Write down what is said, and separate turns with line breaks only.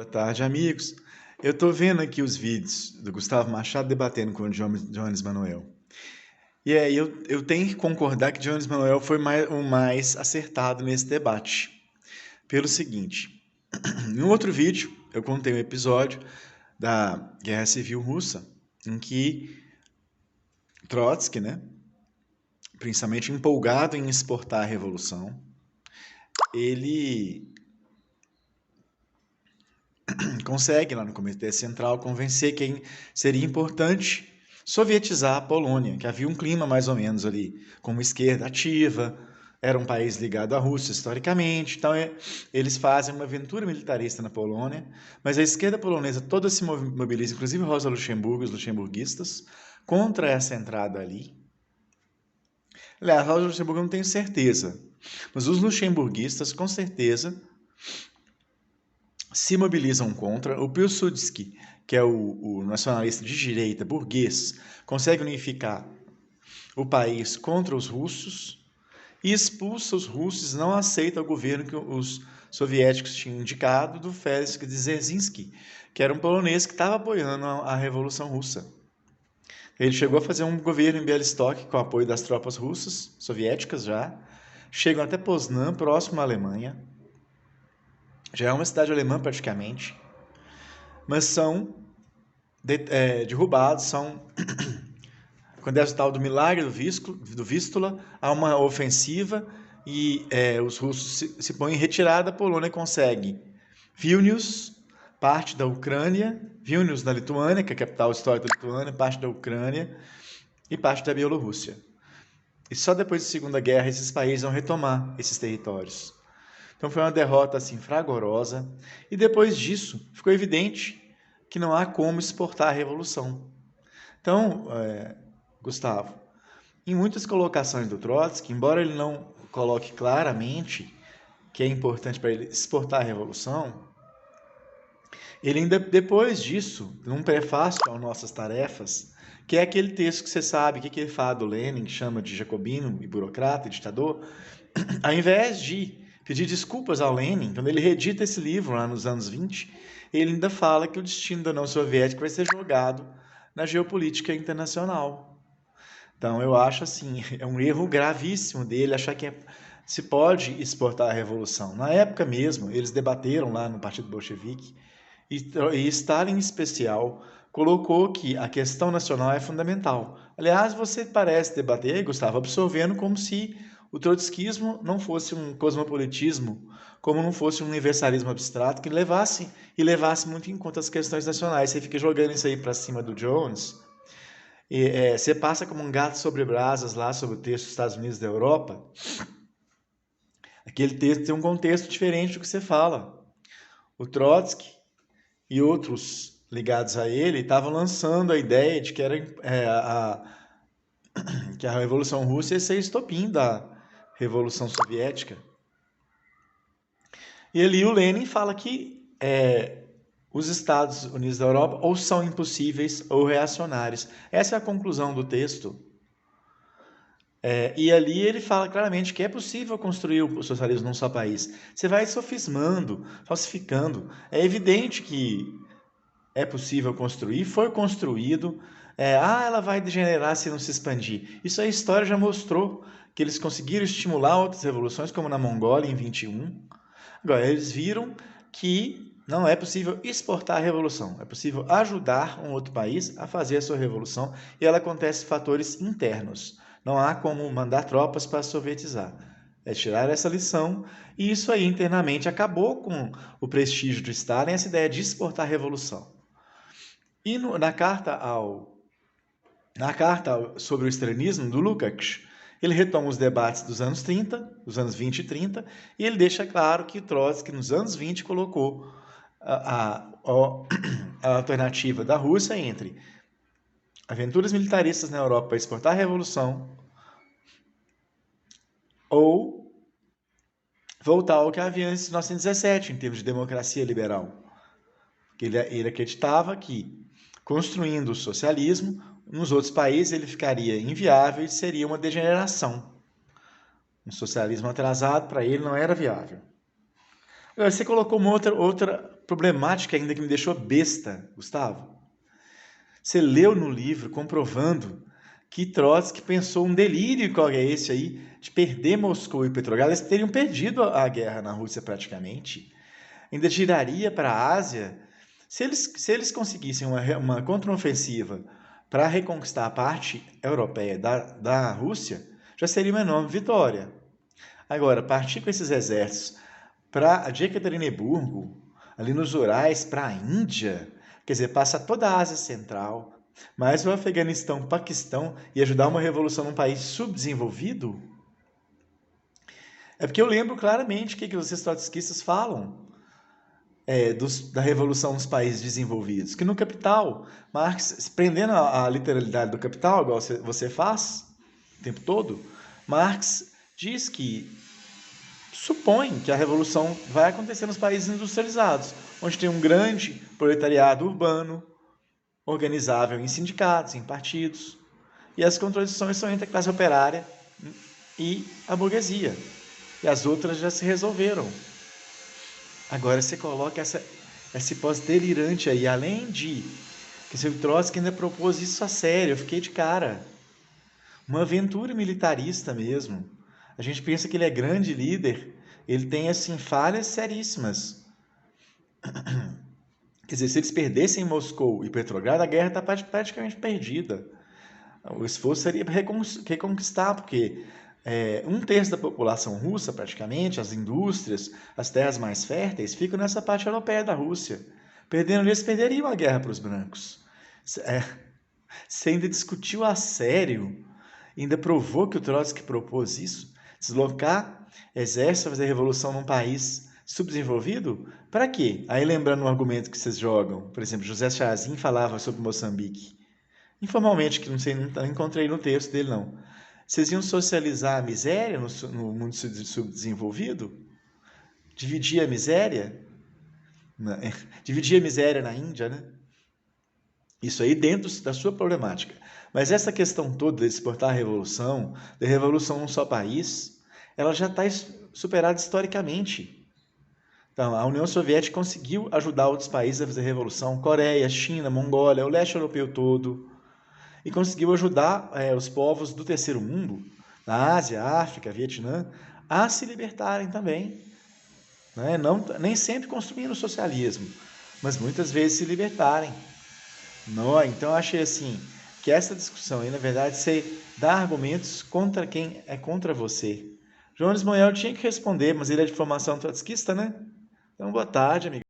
Boa tarde, amigos. Eu estou vendo aqui os vídeos do Gustavo Machado debatendo com o Jones Manuel. E aí eu tenho que concordar que Jones Manuel foi o mais acertado nesse debate. Pelo seguinte, em um outro vídeo eu contei um episódio da Guerra Civil Russa em que Trotsky, né, principalmente empolgado em exportar a revolução, ele consegue, lá no Comitê Central, convencer que seria importante sovietizar a Polônia, que havia um clima mais ou menos ali, com uma esquerda ativa, era um país ligado à Rússia historicamente, então eles fazem uma aventura militarista na Polônia, mas a esquerda polonesa toda se mobiliza, inclusive Rosa Luxemburgo, os luxemburguistas, contra essa entrada ali. Aliás, Rosa Luxemburgo eu não tenho certeza, mas os luxemburguistas, com certeza, se mobilizam contra. O Pilsudski, que é o nacionalista de direita burguês, consegue unificar o país contra os russos e expulsa os russos, não aceita o governo que os soviéticos tinham indicado do Félix Dzerzhinsky, que era um polonês que estava apoiando a Revolução Russa. Ele chegou a fazer um governo em Bialystok com o apoio das tropas russas, soviéticas já, chegam até Poznan, próximo à Alemanha. Já é uma cidade alemã praticamente, mas são derrubados, acontece o tal do milagre do Vístula, há uma ofensiva e os russos se põem em retirada, a Polônia consegue Vilnius, parte da Ucrânia, Vilnius na Lituânia, que é a capital histórica da Lituânia, parte da Ucrânia e parte da Bielorrússia. E só depois da Segunda Guerra esses países vão retomar esses territórios. Então foi uma derrota assim fragorosa e depois disso ficou evidente que não há como exportar a revolução. Então, Gustavo, em muitas colocações do Trotsky, embora ele não coloque claramente que é importante para ele exportar a revolução, ele ainda depois disso, num prefácio ao Nossas Tarefas, que é aquele texto que você sabe o que ele fala do Lenin, que chama de jacobino e burocrata e ditador, ao invés de pedir desculpas ao Lenin, quando ele redita esse livro lá nos anos 20, ele ainda fala que o destino da União Soviética vai ser jogado na geopolítica internacional. Então eu acho assim, é um erro gravíssimo dele achar que se pode exportar a revolução. Na época mesmo, eles debateram lá no Partido Bolchevique, e Stalin em especial colocou que a questão nacional é fundamental. Aliás, você parece debater, Gustavo, absorvendo como se o trotskismo não fosse um cosmopolitismo, como não fosse um universalismo abstrato que levasse muito em conta as questões nacionais. Você fica jogando isso aí para cima do Jones, e você passa como um gato sobre brasas lá sobre o texto dos Estados Unidos da Europa. Aquele texto tem um contexto diferente do que você fala. O Trotsky e outros ligados a ele estavam lançando a ideia de que que a Revolução Russa ia ser estopim da Revolução Soviética. E ali o Lenin fala que os Estados Unidos da Europa ou são impossíveis ou reacionários. Essa é a conclusão do texto. E ali ele fala claramente que é possível construir o socialismo num só país. Você vai sofismando, falsificando. É evidente que é possível construir, foi construído. Ela vai degenerar se não se expandir. Isso a história já mostrou que eles conseguiram estimular outras revoluções, como na Mongólia em 21. Agora, eles viram que não é possível exportar a revolução, é possível ajudar um outro país a fazer a sua revolução e ela acontece em fatores internos. Não há como mandar tropas para sovietizar. É tirar essa lição e isso aí internamente acabou com o prestígio do Stalin, essa ideia de exportar a revolução. E na carta sobre o estalinismo do Lukács, ele retoma os debates dos anos 30, dos anos 20 e 30, e ele deixa claro que Trotsky, nos anos 20, colocou a alternativa da Rússia entre aventuras militaristas na Europa para exportar a revolução ou voltar ao que havia antes de 1917, em termos de democracia liberal. Ele acreditava que, construindo o socialismo, nos outros países ele ficaria inviável e seria uma degeneração. Um socialismo atrasado, para ele, não era viável. Agora, você colocou uma outra problemática ainda que me deixou besta, Gustavo. Você leu no livro comprovando que Trotsky pensou um delírio qual é esse aí, de perder Moscou e Petrogrado. Eles teriam perdido a guerra na Rússia praticamente. Ainda giraria para a Ásia. Se eles conseguissem uma contraofensiva para reconquistar a parte europeia da Rússia, já seria uma enorme vitória. Agora, partir com esses exércitos de Ekaterimburgo, ali nos Urais, para a Índia, quer dizer, passa toda a Ásia Central, mais o Afeganistão, Paquistão, e ajudar uma revolução num país subdesenvolvido? É porque eu lembro claramente o que os trotskistas falam da revolução nos países desenvolvidos, que no Capital, Marx, prendendo a literalidade do Capital, igual você faz o tempo todo, Marx diz que supõe que a revolução vai acontecer nos países industrializados, onde tem um grande proletariado urbano, organizável em sindicatos, em partidos, e as contradições são entre a classe operária e a burguesia. E as outras já se resolveram. Agora você coloca essa hipótese delirante aí, além de que o Trotsky ainda propôs isso a sério, eu fiquei de cara. Uma aventura militarista mesmo. A gente pensa que ele é grande líder, ele tem assim falhas seríssimas. Quer dizer, se eles perdessem Moscou e Petrogrado, a guerra está praticamente perdida. O esforço seria para reconquistar, porque 1/3 da população russa, praticamente, as indústrias, as terras mais férteis, ficam nessa parte europeia da Rússia. Perdendo eles, perderiam a guerra para os brancos. Você ainda discutiu a sério, ainda provou que o Trotsky propôs isso? Deslocar exército, fazer revolução num país subdesenvolvido? Para quê? Aí lembrando um argumento que vocês jogam, por exemplo, José Chazin falava sobre Moçambique. Informalmente, que não encontrei no texto dele, não. Vocês iam socializar a miséria no mundo subdesenvolvido? Dividir a miséria? Dividir a miséria na Índia, né? Isso aí dentro da sua problemática. Mas essa questão toda de exportar a revolução, da revolução num só país, ela já está superada historicamente. Então, a União Soviética conseguiu ajudar outros países a fazer revolução, Coreia, China, Mongólia, o leste europeu todo, e conseguiu ajudar os povos do terceiro mundo, na Ásia, África, Vietnã, a se libertarem também. Né? Nem sempre construindo o socialismo, mas muitas vezes se libertarem. Não, então eu achei assim, que essa discussão aí, na verdade, você dá argumentos contra quem é contra você. Jones Monhel tinha que responder, mas ele é de formação trotskista, né? Então, boa tarde, amigo.